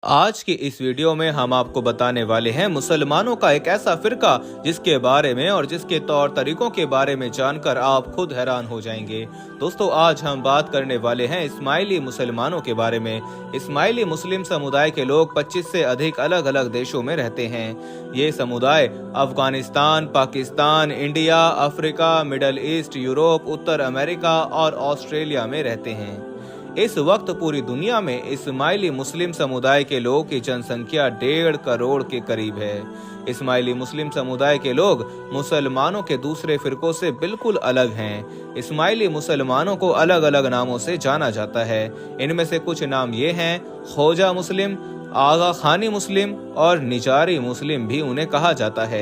आज की इस वीडियो में हम आपको बताने वाले हैं मुसलमानों का एक ऐसा फिरका जिसके बारे में और जिसके तौर तरीकों के बारे में जानकर आप खुद हैरान हो जाएंगे। दोस्तों, आज हम बात करने वाले हैं इस्माइली मुसलमानों के बारे में। इस्माइली मुस्लिम समुदाय के लोग 25 से अधिक अलग अलग देशों में रहते हैं। ये समुदाय Afghanistan, Pakistan, India, Africa, middle east, Europe, उत्तर अमेरिका और ऑस्ट्रेलिया में रहते हैं। इस वक्त पूरी दुनिया में इस्माइली मुस्लिम समुदाय के लोगों की जनसंख्या 1.5 करोड़ के करीब है। इस्माइली मुस्लिम समुदाय के लोग मुसलमानों के दूसरे फिरकों से बिल्कुल अलग हैं। इस्माइली मुसलमानों को अलग अलग नामों से जाना जाता है। इनमें से कुछ नाम ये हैं: ख्वाजा मुस्लिम, आगा खानी मुस्लिम और निजारी मुस्लिम भी उन्हें कहा जाता है।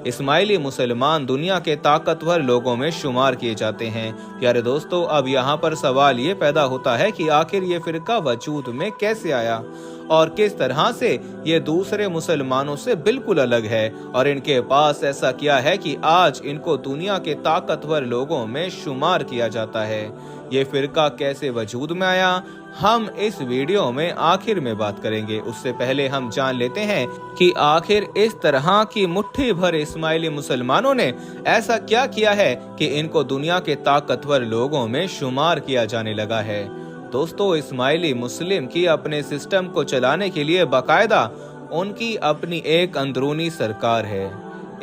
इस्माइली मुसलमान दुनिया के ताकतवर लोगों में शुमार किए जाते हैं। प्यारे दोस्तों, अब यहाँ पर सवाल ये पैदा होता है कि आखिर ये फिरका वजूद में कैसे आया और किस तरह से ये दूसरे मुसलमानों से बिल्कुल अलग है, और इनके पास ऐसा क्या है कि आज इनको दुनिया के ताकतवर लोगों में शुमार किया जाता है। ये फिरका कैसे वजूद में आया, हम इस वीडियो में आखिर में बात करेंगे। उससे पहले हम जान लेते हैं कि आखिर इस तरह की मुट्ठी भर इस्माइली मुसलमानों ने ऐसा क्या किया है कि इनको दुनिया के ताकतवर लोगों में शुमार किया जाने लगा है। दोस्तों, इस्माइली मुस्लिम की अपने सिस्टम को चलाने के लिए बाकायदा उनकी अपनी एक अंदरूनी सरकार है।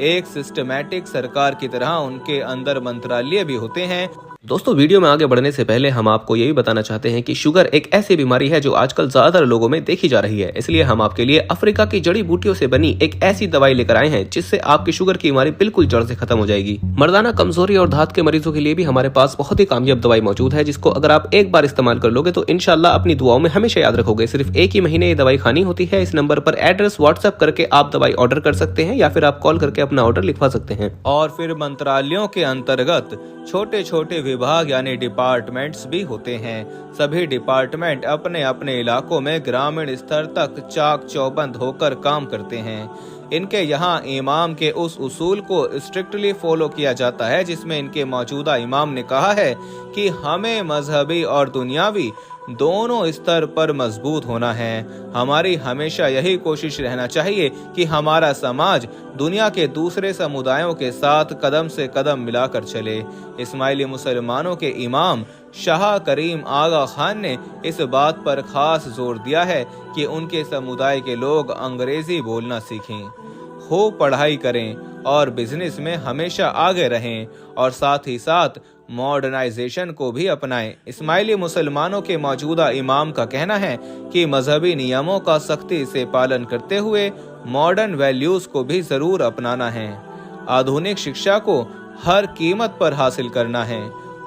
एक सिस्टमैटिक सरकार की तरह उनके अंदर मंत्रालय भी होते हैं। दोस्तों, वीडियो में आगे बढ़ने से पहले हम आपको यही बताना चाहते हैं कि शुगर एक ऐसी बीमारी है जो आजकल ज्यादातर लोगों में देखी जा रही है। इसलिए हम आपके लिए अफ्रीका की जड़ी बूटियों से बनी एक ऐसी दवाई लेकर आए हैं जिससे आपकी शुगर की बीमारी बिल्कुल जड़ से खत्म हो जाएगी। मर्दाना कमजोरी और धात के मरीजों के लिए भी हमारे पास बहुत ही कामयाब दवाई मौजूद है, जिसको अगर आप एक बार इस्तेमाल कर लोगे तो इंशाल्लाह अपनी दुआओं में हमेशा याद रखोगे। सिर्फ एक ही महीने ये दवाई खानी होती है। इस नंबर पर एड्रेस व्हाट्सएप करके आप दवाई ऑर्डर कर सकते हैं या फिर आप कॉल करके अपना ऑर्डर लिखवा सकते हैं। और फिर मंत्रालयों के अंतर्गत छोटे छोटे विभाग यानी डिपार्टमेंट्स भी होते हैं। सभी डिपार्टमेंट अपने अपने इलाकों में ग्रामीण स्तर तक चाक चौबंद होकर काम करते हैं। इनके यहाँ इमाम के उस उसूल को स्ट्रिक्टली फॉलो किया जाता है जिसमें इनके मौजूदा इमाम ने कहा है कि हमें मजहबी और दुनियावी दोनों स्तर पर मजबूत होना है। हमारी हमेशा यही कोशिश रहना चाहिए कि हमारा समाज दुनिया के दूसरे समुदायों के साथ कदम से कदम मिलाकर चले। इस्माइली मुसलमानों के इमाम शाह करीम आगा खान ने इस बात पर खास जोर दिया है कि उनके समुदाय के लोग अंग्रेजी बोलना सीखें, खूब पढ़ाई करें और बिजनेस में हमेशा आगे रहें, और साथ ही साथ मॉडर्नाइजेशन को भी अपनाएं। इस्माइली मुसलमानों के मौजूदा इमाम का कहना है कि मजहबी नियमों का सख्ती से पालन करते हुए मॉडर्न वैल्यूज को भी जरूर अपनाना है। आधुनिक शिक्षा को हर कीमत पर हासिल करना है।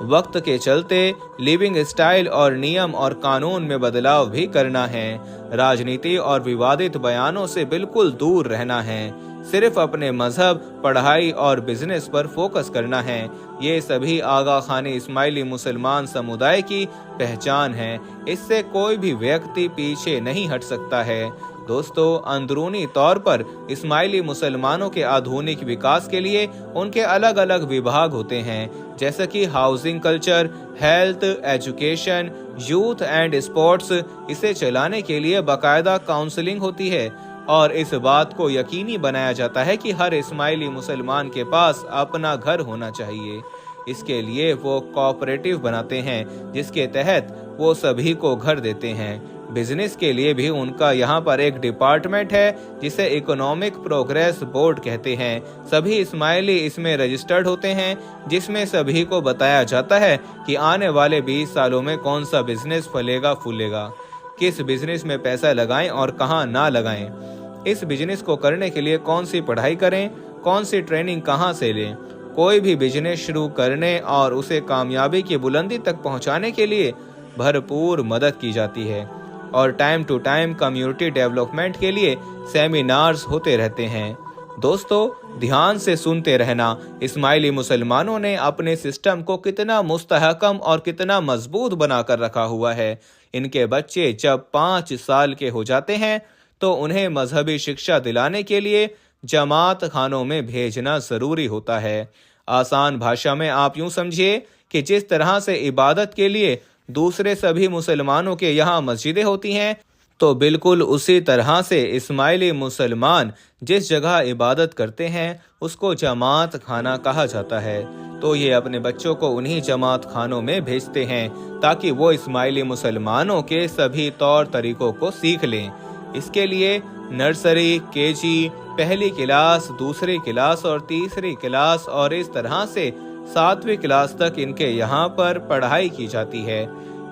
वक्त के चलते लिविंग स्टाइल और नियम और कानून में बदलाव भी करना है। राजनीति और विवादित बयानों से बिल्कुल दूर रहना है। सिर्फ अपने मजहब, पढ़ाई और बिजनेस पर फोकस करना है। ये सभी आगा खानी इस्माइली मुसलमान समुदाय की पहचान है। इससे कोई भी व्यक्ति पीछे नहीं हट सकता है। दोस्तों, अंदरूनी तौर पर इस्माइली मुसलमानों के आधुनिक विकास के लिए उनके अलग अलग विभाग होते हैं, जैसे कि housing, culture, health, education, youth and sports. इसे चलाने के लिए बाकायदा काउंसलिंग होती है और इस बात को यकीनी बनाया जाता है कि हर इस्माइली मुसलमान के पास अपना घर होना चाहिए। इसके लिए वो कोऑपरेटिव बनाते हैं जिसके तहत वो सभी को घर देते हैं। बिजनेस के लिए भी उनका यहाँ पर एक डिपार्टमेंट है जिसे इकोनॉमिक प्रोग्रेस बोर्ड कहते हैं। सभी इस्माइली इसमें रजिस्टर्ड होते हैं, जिसमें सभी को बताया जाता है कि आने वाले 20 सालों में कौन सा बिजनेस फलेगा फूलेगा, किस बिजनेस में पैसा लगाएं और कहां ना लगाएं, इस बिजनेस को करने के लिए कौन सी पढ़ाई करें, कौन सी ट्रेनिंग कहां से लें। कोई भी बिजनेस शुरू करने और उसे कामयाबी की बुलंदी तक पहुंचाने के लिए भरपूर मदद की जाती है, और time to time community development के लिए सेमिनार्स होते रहते हैं। दोस्तों, ध्यान से सुनते रहना। इस्माइली मुसलमानों ने अपने सिस्टम को कितना मुस्तहकम और कितना मजबूत बनाकर रखा हुआ है। इनके बच्चे जब 5 साल के हो जाते हैं तो उन्हें मजहबी शिक्षा दिलाने के लिए जमात खानों में भेजना जरूरी होता है। आसान भाषा में आप यूं समझिए कि जिस तरह से इबादत के लिए दूसरे सभी मुसलमानों के यहाँ मस्जिदें होती हैं, तो बिल्कुल उसी तरह से इस्माइली मुसलमान जिस जगह इबादत करते हैं उसको जमात खाना कहा जाता है। तो ये अपने बच्चों को उन्हीं जमात खानों में भेजते हैं ताकि वो इस्माइली मुसलमानों के सभी तौर तरीकों को सीख लें। इसके लिए नर्सरी, केजी, पहली क्लास, दूसरी क्लास और तीसरी क्लास और इस तरह से 7वीं क्लास तक इनके यहाँ पर पढ़ाई की जाती है।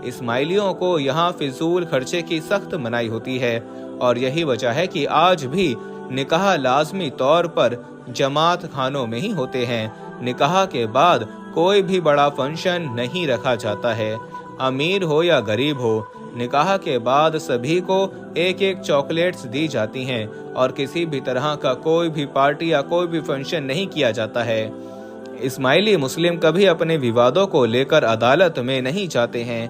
इस्माइलियों को यहाँ फिजूल खर्चे की सख्त मनाही होती है और यही वजह है कि आज भी निकाह लाजमी तौर पर जमात खानों में ही होते हैं। निकाह के बाद कोई भी बड़ा फंक्शन नहीं रखा जाता है, अमीर हो या गरीब हो। निकाह के बाद सभी को एक एक चॉकलेट्स दी जाती हैं और किसी भी तरह का कोई भी पार्टी या कोई भी फंक्शन नहीं किया जाता है। इस्माइली मुस्लिम कभी अपने विवादों को लेकर अदालत में नहीं जाते हैं।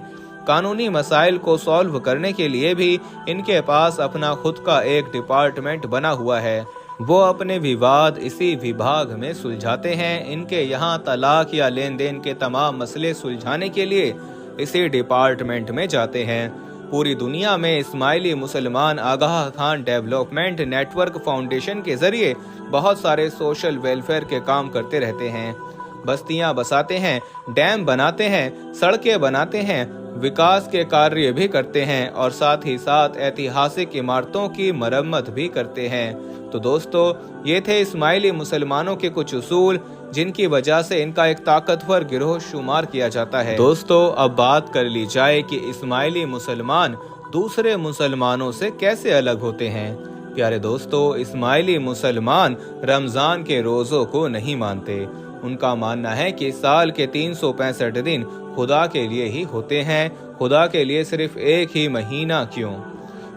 कानूनी मसाइल को सॉल्व करने के लिए भी इनके पास अपना खुद का एक डिपार्टमेंट बना हुआ है। वो अपने विवाद इसी विभाग में सुलझाते हैं। इनके यहाँ तलाक या लेन देन के तमाम मसले सुलझाने के लिए इसी डिपार्टमेंट में जाते हैं। पूरी दुनिया में इस्माइली मुसलमान आगाह खान डेवलपमेंट नेटवर्क फाउंडेशन के जरिए बहुत सारे सोशल वेलफेयर के काम करते रहते हैं। बस्तियां बसाते हैं, डैम बनाते हैं, सड़कें बनाते हैं, विकास के कार्य भी करते हैं और साथ ही साथ ऐतिहासिक इमारतों की मरम्मत भी करते हैं। तो दोस्तों, ये थे इस्माइली मुसलमानों के कुछ उसूल जिनकी वजह से इनका एक ताकतवर गिरोह शुमार किया जाता है। दोस्तों, अब बात कर ली जाए कि इस्माइली मुसलमान दूसरे मुसलमानों से कैसे अलग होते हैं। प्यारे दोस्तों, इस्माइली मुसलमान रमजान के रोजों को नहीं मानते। उनका मानना है कि साल के 365 दिन खुदा के लिए ही होते हैं। खुदा के लिए सिर्फ एक ही महीना क्यों,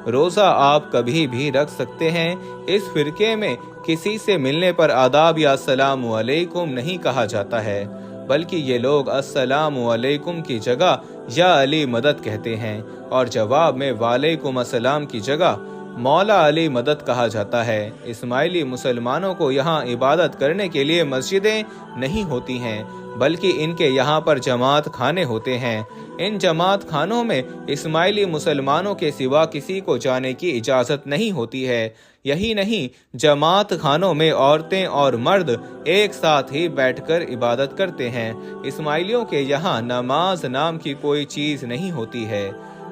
रोजा आप कभी भी रख सकते हैं। इस फिरके में किसी से मिलने पर आदाब या अस्सलामु अलैकुम नहीं कहा जाता है, बल्कि ये लोग अस्सलामु अलैकुम की जगह या अली मदद कहते हैं और जवाब में वालेकुम अस्सलाम की जगह मौला अली मदद कहा जाता है। इस्माइली मुसलमानों को यहाँ इबादत करने के लिए मस्जिदें नहीं होती हैं, बल्कि इनके यहाँ पर जमात खाने होते हैं। इन जमात खानों में इस्माइली मुसलमानों के सिवा किसी को जाने की इजाज़त नहीं होती है। यही नहीं, जमात खानों में औरतें और मर्द एक साथ ही बैठकर इबादत करते हैं। इस्माइलियों के यहाँ नमाज नाम की कोई चीज़ नहीं होती है,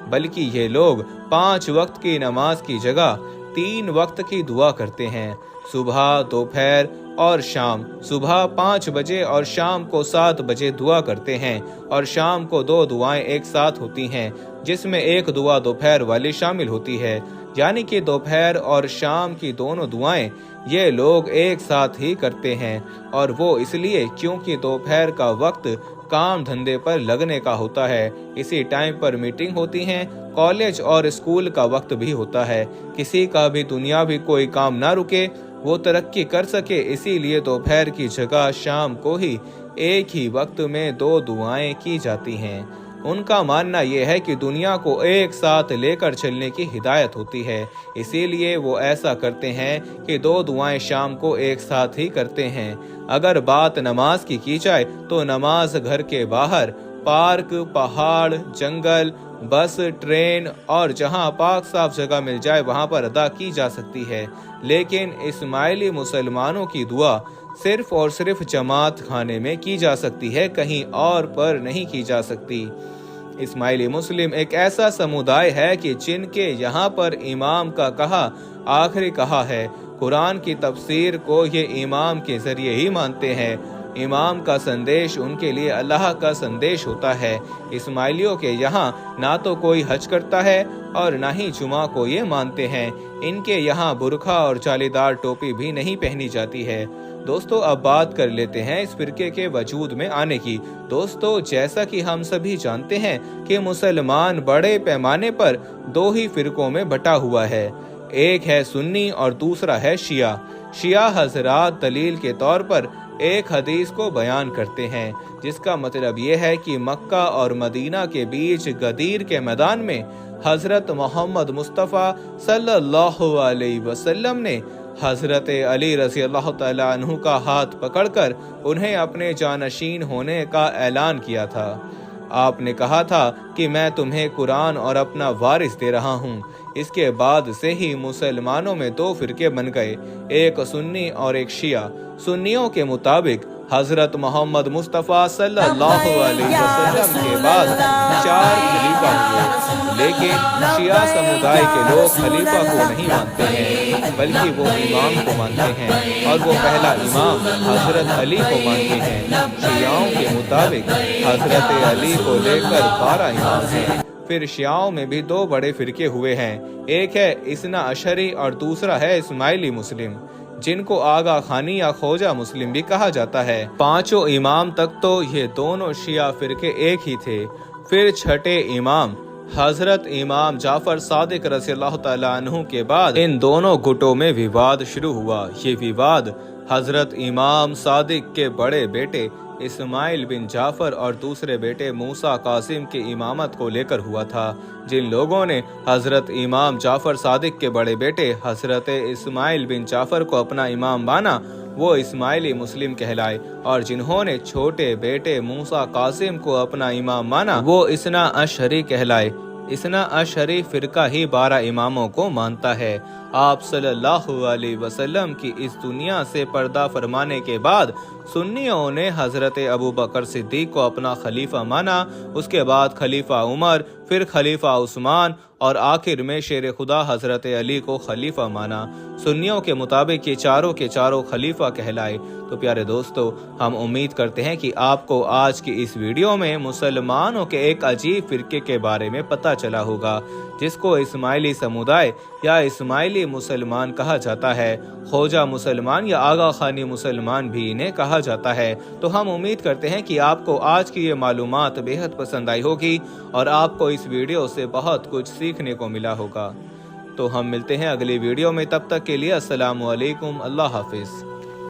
बल्कि ये लोग 5 वक्त की नमाज की जगह 3 वक्त की दुआ करते हैं, सुबह, दोपहर और शाम। सुबह 5 बजे और शाम को 7 बजे दुआ करते हैं और शाम को 2 दुआएं एक साथ होती हैं, जिसमें एक दुआ दोपहर वाली शामिल होती है। यानी कि दोपहर और शाम की दोनों दुआएं ये लोग एक साथ ही करते हैं, और वो इसलिए क्योंकि दोपहर का वक्त काम धंधे पर लगने का होता है। इसी टाइम पर मीटिंग होती हैं, कॉलेज और स्कूल का वक्त भी होता है। किसी का भी दुनियावी कोई काम ना रुके, वो तरक्की कर सके, इसीलिए दोपहर की जगह शाम को ही एक ही वक्त में 2 दुआएं की जाती हैं। उनका मानना यह है कि दुनिया को एक साथ लेकर चलने की हिदायत होती है, इसीलिए वो ऐसा करते हैं कि 2 दुआएं शाम को एक साथ ही करते हैं। अगर बात नमाज की जाए तो नमाज घर के बाहर, पार्क, पहाड़, जंगल, बस, ट्रेन और जहां पाक साफ जगह मिल जाए वहां पर अदा की जा सकती है। लेकिन इस्माइली मुसलमानों की दुआ सिर्फ और सिर्फ जमात खाने में की जा सकती है, कहीं और पर नहीं की जा सकती। इस्माइली मुस्लिम एक ऐसा समुदाय है कि जिनके यहाँ पर इमाम का कहा आखिरी कहा है। कुरान की तफसीर को ये इमाम के जरिए ही मानते हैं। इमाम का संदेश उनके लिए अल्लाह का संदेश होता है। इस्माइलियों के यहाँ ना तो कोई हज करता है और ना ही जुमा को ये मानते हैं। इनके यहाँ बुरखा और जालीदार टोपी भी नहीं पहनी जाती है। दोस्तों, अब बात कर लेते हैं इस फिरके के वजूद में आने की। दोस्तों, जैसा कि हम सभी जानते हैं कि मुसलमान बड़े पैमाने पर 2 ही फिरकों में बटा हुआ है। एक है सुन्नी और दूसरा है शिया। शिया हजरात दलील के तौर पर एक हदीस को बयान करते हैं, जिसका मतलब ये है कि मक्का और मदीना के बीच गदीर के मैदान में हजरत मोहम्मद मुस्तफ़ा सल्लल्लाहु अलैहि वसल्लम ने हजरत अली रज़ी अल्लाह तआला अन्हु का हाथ पकड़कर उन्हें अपने जानशीन होने का ऐलान किया था। आपने कहा था कि मैं तुम्हें कुरान और अपना वारिस दे रहा हूँ। इसके बाद से ही मुसलमानों में दो फिरके बन गए, एक सुन्नी और एक शिया। सुन्नियों के मुताबिक हजरत मोहम्मद मुस्तफ़ा सल्लल्लाहु अलैहि वसल्लम के बाद 4 खलीफा हुए, लेकिन शिया समुदाय के लोग खलीफा को नहीं मानते हैं, बल्कि वो इमाम को मानते हैं और वो पहला इमाम हजरत अली को मानते हैं। शियाओं के मुताबिक हजरत अली को लेकर 12 इमाम हैं। फिर शियाओं में भी दो बड़े फिरके हुए हैं, एक है इस्ना अशरी और दूसरा है इस्माइली मुस्लिम, जिनको आगा खानी या खोजा मुस्लिम भी कहा जाता है। 5 इमाम तक तो ये दोनों शिया फिरके एक ही थे। फिर छठे इमाम हजरत इमाम जाफर सादिक रज़ियल्लाहु तआला अन्हु के बाद इन दोनों गुटों में विवाद शुरू हुआ। ये विवाद हजरत इमाम सादिक के बड़े बेटे इस्माइल बिन जाफर और दूसरे बेटे मूसा कासिम की इमामत को लेकर हुआ था। जिन लोगों ने हजरत इमाम जाफर सादिक के बड़े बेटे हजरत इस्माइल बिन जाफर को अपना इमाम माना, वो इस्माइली मुस्लिम कहलाए, और जिन्होंने छोटे बेटे मूसा कासिम को अपना इमाम माना, वो इस्ना अशरी कहलाए। इस्ना अशरी फिरका ही 12 इमामों को मानता है। आप सल्लल्लाहु अलैहि वसल्लम की इस दुनिया से पर्दा फरमाने के बाद सुन्नियों ने हजरत अबू बकर सिद्दीक को अपना खलीफा माना, उसके बाद खलीफा उमर, फिर खलीफा उस्मान और आखिर में शेर खुदा हजरत अली को खलीफा माना। सुन्नियों के मुताबिक ये चारों के चारों खलीफा कहलाए। तो प्यारे दोस्तों, हम उम्मीद करते हैं कि आपको आज की इस वीडियो में मुसलमानों के एक अजीब फिरके के बारे में पता चला होगा, जिसको इस्माइली समुदाय या इस्माइली मुसलमान कहा जाता है। खोजा मुसलमान या आगा खानी मुसलमान भी इन्हें कहा जाता है। तो हम उम्मीद करते हैं कि आपको आज की ये मालूमात बेहद पसंद आई होगी और आपको इस वीडियो से बहुत कुछ सीखने को मिला होगा। तो हम मिलते हैं अगली वीडियो में, तब तक के लिए अस्सलामु अलैकुम, अल्लाह हाफिज।